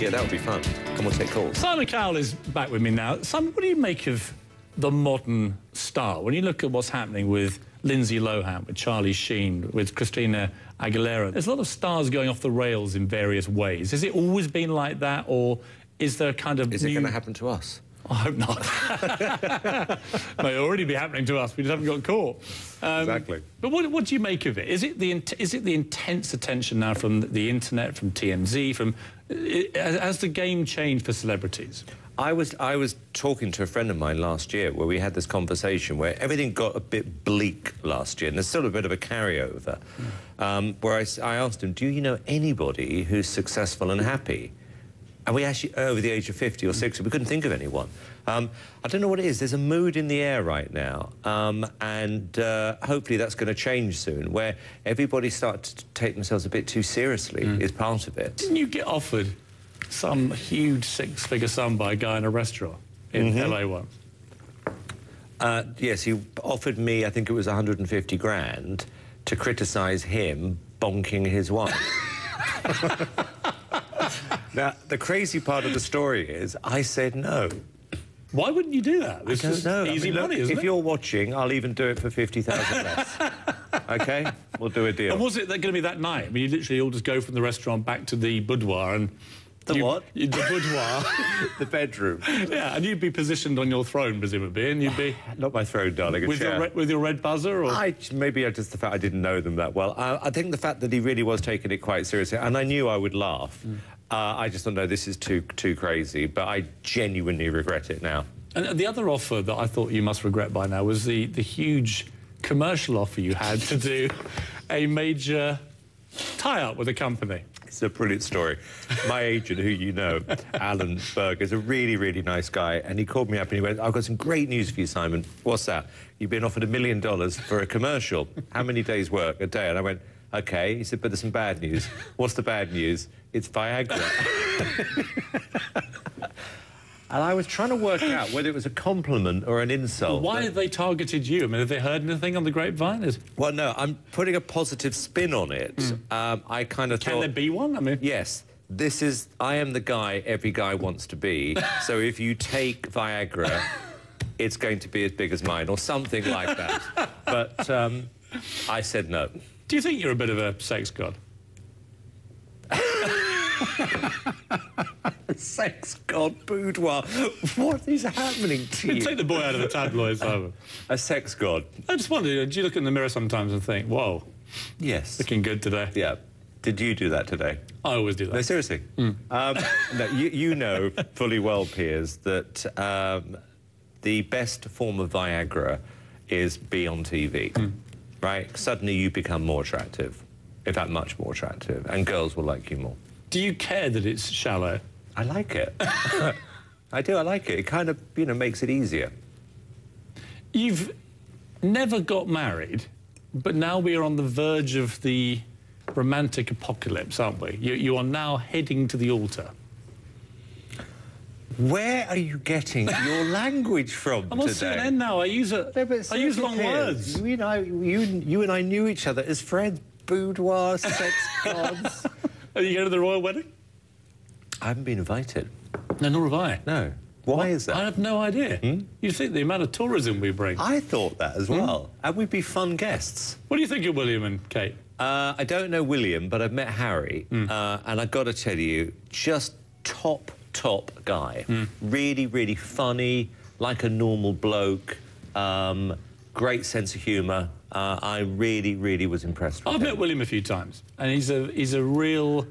Yeah, that would be fun. Come on, take calls. Simon Cowell is back with me now. Simon, what do you make of the modern star? When you look at what's happening with Lindsay Lohan, with Charlie Sheen, with Christina Aguilera, there's a lot of stars going off the rails in various ways. Has it always been like that, or is there kind of Is it going to happen to us? I hope not. May already be happening to us. We just haven't got caught. Exactly. But what do you make of it? Is it the intense attention now from the internet, from TMZ, has the game changed for celebrities? I was talking to a friend of mine last year where we had this conversation where everything got a bit bleak last year, and there's still a bit of a carryover. Where I asked him, do you know anybody who's successful and happy? And we actually, over the age of 50 or 60, we couldn't think of anyone. I don't know what it is. There's a mood in the air right now, and hopefully that's going to change soon, where everybody starts to take themselves a bit too seriously is part of it. Didn't you get offered some huge six-figure sum by a guy in a restaurant in LA once? Yes, he offered me, I think it was 150 grand, to criticise him bonking his wife. Now, the crazy part of the story is I said no. Why wouldn't you do that? I don't know. Easy money, isn't it? If you're watching, I'll even do it for 50,000 less. OK? We'll do a deal. And was it going to be that night? I mean, you literally all just go from the restaurant back to the boudoir and... The what? The boudoir. The bedroom. Yeah, and you'd be positioned on your throne, presumably, and you'd be... Not my throne, darling, with your red buzzer, or...? Maybe just the fact I didn't know them that well. I think the fact that he really was taking it quite seriously, and I knew I would laugh. I just thought, no, this is too crazy, but I genuinely regret it now. And the other offer that I thought you must regret by now was the huge commercial offer you had to do a major tie-up with a company. It's a brilliant story. My agent, who you know, Alan Berg, is a really, really nice guy, and he called me up and he went, I've got some great news for you, Simon. What's that? You've been offered $1 million for a commercial. How many days' work? A day? And I went, OK. He said, but there's some bad news. What's the bad news? It's Viagra. And I was trying to work out whether it was a compliment or an insult. Well, why have they targeted you? I mean, have they heard anything on the grapevine? Well, no, I'm putting a positive spin on it. I kind of thought... Can there be one? I mean... Yes. I am the guy every guy wants to be. So if you take Viagra, it's going to be as big as mine, or something like that. But I said no. Do you think you're a bit of a sex god? Sex god boudoir. What is happening to you? Take the boy out of the tabloids, Simon. A sex god. I just wonder, do you look in the mirror sometimes and think, whoa, yes, looking good today? Yeah. Did you do that today? I always do that. No, seriously. No, you know fully well, Piers, that the best form of Viagra is be on TV, right? Suddenly you become more attractive, in fact, much more attractive, and girls will like you more. Do you care that it's shallow? I like it. I do, I like it. It kind of, you know, makes it easier. You've never got married, but now we are on the verge of the romantic apocalypse, aren't we? You are now heading to the altar. Where are you getting your language from I'm on today? CNN now. I use long words. You and I knew each other as friends. Boudoir, sex gods. Are you going to the royal wedding? I haven't been invited. No, nor have I. No. Why is that? I have no idea. You think the amount of tourism we bring? I thought that as well. And we'd be fun guests. What do you think of William and Kate? I don't know William, but I've met Harry. And I've got to tell you, just top guy. Really, really funny, like a normal bloke. Great sense of humour. I really, really was impressed with him. I've met William a few times, and he's a real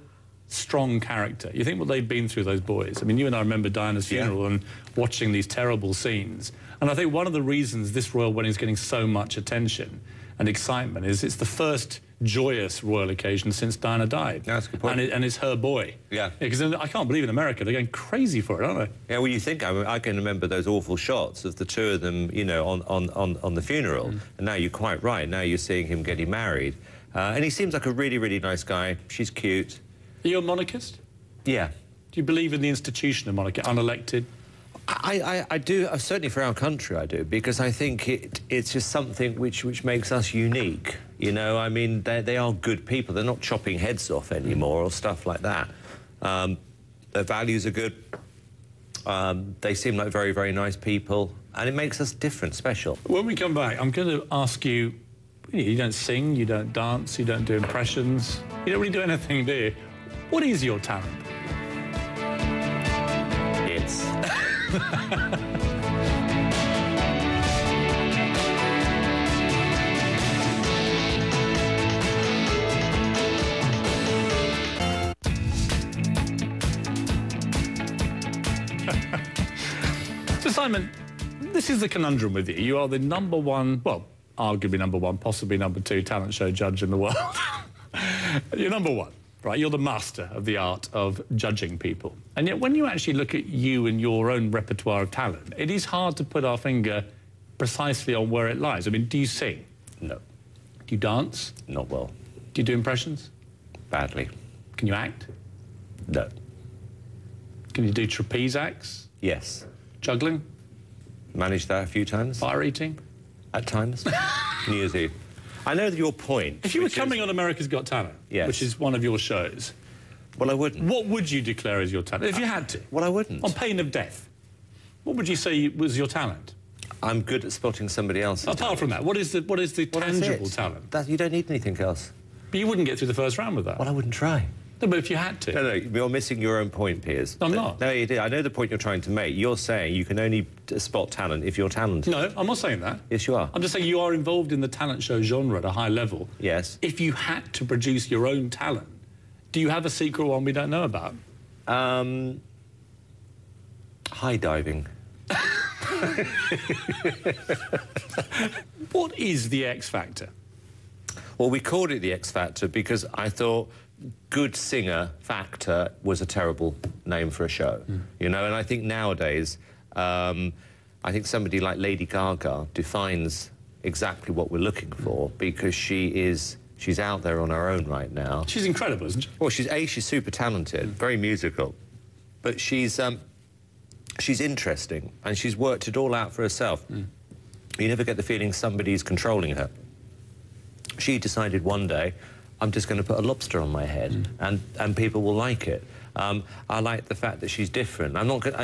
strong character. You think what they've been through, those boys. I mean, you and I remember Diana's funeral and watching these terrible scenes. And I think one of the reasons this royal wedding is getting so much attention and excitement is it's the first joyous royal occasion since Diana died. Yeah, that's a good point. And it's her boy. Yeah. Because I can't believe in America they're going crazy for it, aren't they? Yeah, well, you think, I can remember those awful shots of the two of them, you know, on the funeral. And now you're quite right. Now you're seeing him getting married. And he seems like a really, really nice guy. She's cute. Are you a monarchist? Yeah. Do you believe in the institution of monarchy, unelected? I do, certainly for our country I do, because I think it's just something which makes us unique, you know. I mean, they are good people. They're not chopping heads off anymore or stuff like that. Their values are good. They seem like very, very nice people, and it makes us different, special. When we come back, I'm going to ask you, you don't sing, you don't dance, you don't do impressions, you don't really do anything, do you? What is your talent? It's... So, Simon, this is the conundrum with you. You are the #1, well, arguably #1, possibly #2 talent show judge in the world. You're #1, right? You're the master of the art of judging people. And yet, when you actually look at you and your own repertoire of talent, it is hard to put our finger precisely on where it lies. I mean, do you sing? No. Do you dance? Not well. Do you do impressions? Badly. Can you act? No. Can you do trapeze acts? Yes. Juggling? Managed that a few times. Fire eating? At times. New Year's Eve. I know your point. If you were coming on America's Got Talent, yes, which is one of your shows, well, I wouldn't. What would you declare as your talent, if you had to? Well, I wouldn't. On pain of death. What would you say was your talent? I'm good at spotting somebody else's Apart talent. from that, what is the tangible talent? You don't need anything else. But you wouldn't get through the first round with that. Well, I wouldn't try. No, but if you had to. No, you're missing your own point, Piers. I'm not. No, you did. I know the point you're trying to make. You're saying you can only spot talent if you're talented. No, I'm not saying that. Yes, you are. I'm just saying you are involved in the talent show genre at a high level. Yes. If you had to produce your own talent, do you have a secret one we don't know about? High diving. What is the X Factor? Well, we called it the X Factor because I thought good singer factor was a terrible name for a show, you know, and I think nowadays, I think somebody like Lady Gaga defines exactly what we're looking for because she's out there on her own right now. She's incredible, isn't she? Well, she's super talented, very musical, but she's interesting and she's worked it all out for herself. You never get the feeling somebody's controlling her. She decided one day, I'm just going to put a lobster on my head, and people will like it. I like the fact that she's different.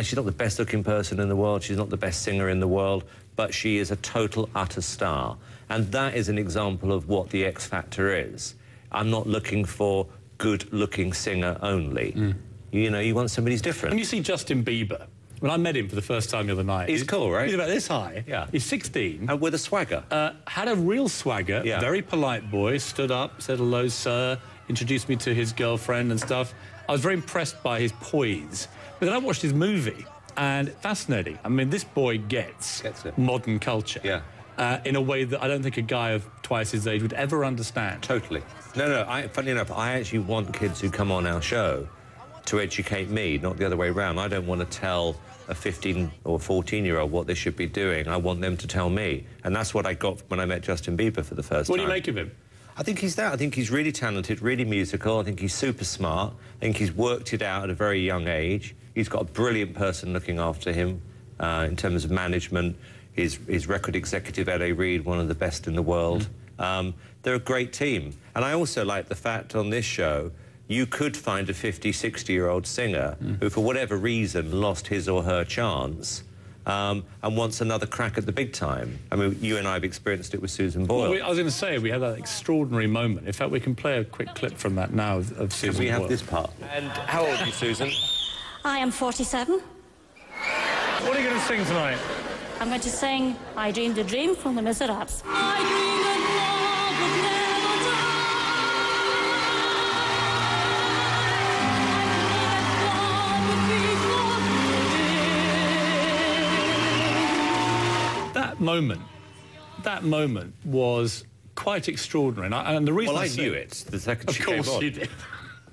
She's not the best-looking person in the world. She's not the best singer in the world, but she is a total, utter star. And that is an example of what the X Factor is. I'm not looking for good-looking singer only. You know, you want somebody who's different. When you see Justin Bieber, when I met him for the first time the other night... He's cool, right? He's about this high. Yeah. He's 16. And with a swagger. Had a real swagger, yeah. Very polite boy, stood up, said hello, sir, introduced me to his girlfriend and stuff. I was very impressed by his poise. But then I watched his movie, and fascinating. I mean, this boy gets it. Modern culture. Yeah. In a way that I don't think a guy of twice his age would ever understand. Totally. No, funny enough, I actually want kids who come on our show to educate me, not the other way around. I don't want to tell a 15 or 14-year-old what they should be doing. I want them to tell me. And that's what I got when I met Justin Bieber for the first time. What do you make of him? I think he's that. I think he's really talented, really musical. I think he's super smart. I think he's worked it out at a very young age. He's got a brilliant person looking after him in terms of management. His record executive, L.A. Reid, one of the best in the world. They're a great team. And I also like the fact on this show you could find a 50, 60-year-old singer who, for whatever reason, lost his or her chance and wants another crack at the big time. I mean, you and I have experienced it with Susan Boyle. Well, I was going to say, we had that extraordinary moment. In fact, we can play a quick clip from that now of Susan Boyle. We have this part. And how old are you, Susan? I am 47. What are you going to sing tonight? I'm going to sing I Dreamed a Dream from the Miserables. I dreamed that love would never That moment was quite extraordinary. And the reason I knew it the second she came on. Of course you did.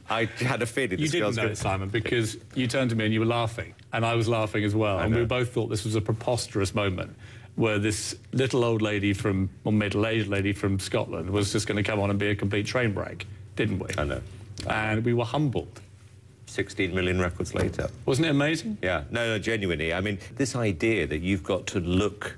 I had a feeling you didn't know it, Simon, because you turned to me and you were laughing, and I was laughing as well, and we both thought this was a preposterous moment where this little old lady from, or middle-aged lady from Scotland was just going to come on and be a complete train wreck, didn't we? I know. And we were humbled. 16 million records later. Wasn't it amazing? Yeah. No, genuinely. I mean, this idea that you've got to look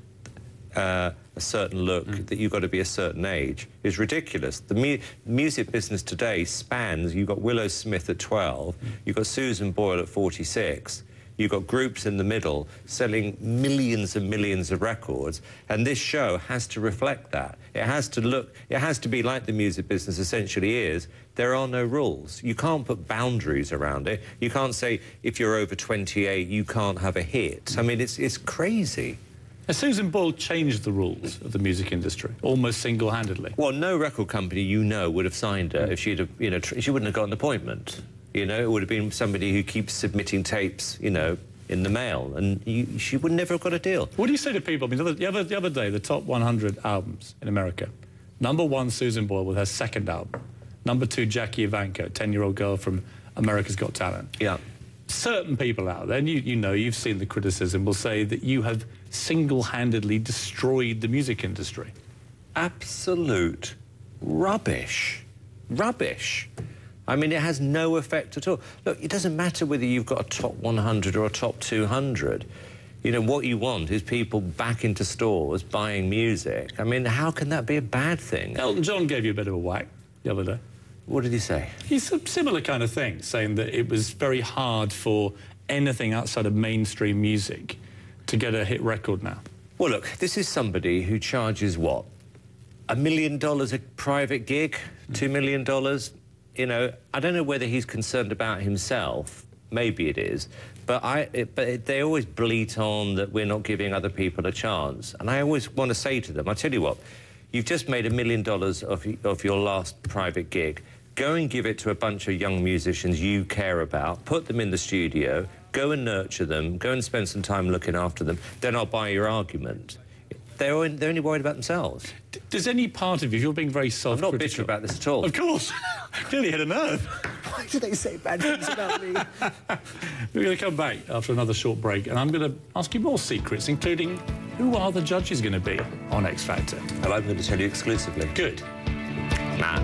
a certain look, that you've got to be a certain age, is ridiculous. The music business today spans, you've got Willow Smith at 12, you've got Susan Boyle at 46, you've got groups in the middle selling millions and millions of records, and this show has to reflect that. It has to be like the music business essentially is. There are no rules. You can't put boundaries around it. You can't say, if you're over 28, you can't have a hit. I mean, it's crazy. Has Susan Boyle changed the rules of the music industry, almost single-handedly? Well, no record company would have signed her if she'd have, she wouldn't have got an appointment. It would have been somebody who keeps submitting tapes, in the mail, and she would never have got a deal. What do you say to people? I mean, the other day, the top 100 albums in America. #1, Susan Boyle with her second album. #2, Jackie Evancho, 10-year-old girl from America's Got Talent. Yeah. Certain people out there, and you've seen the criticism, will say that you have single-handedly destroyed the music industry. Absolute rubbish. Rubbish. I mean, it has no effect at all. Look, it doesn't matter whether you've got a top 100 or a top 200. What you want is people back into stores buying music. I mean, how can that be a bad thing? Elton John gave you a bit of a whack the other day. What did he say? He's a similar kind of thing, saying that it was very hard for anything outside of mainstream music to get a hit record now. Well, look, this is somebody who charges, what, $1 million a private gig? $2 million? I don't know whether he's concerned about himself. Maybe it is. But they always bleat on that we're not giving other people a chance. And I always want to say to them, I tell you what, you've just made $1 million of your last private gig. Go and give it to a bunch of young musicians you care about, put them in the studio, go and nurture them, go and spend some time looking after them, then I'll buy your argument. They're only worried about themselves. Does any part of you, you're being very self-critical... I'm not bitter about this at all. Of course. Clearly hit a nerve. Why do they say bad things about me? We're going to come back after another short break, and I'm going to ask you more secrets, including who are the judges going to be on X Factor? And I'm going to tell you exclusively. Good. Nah.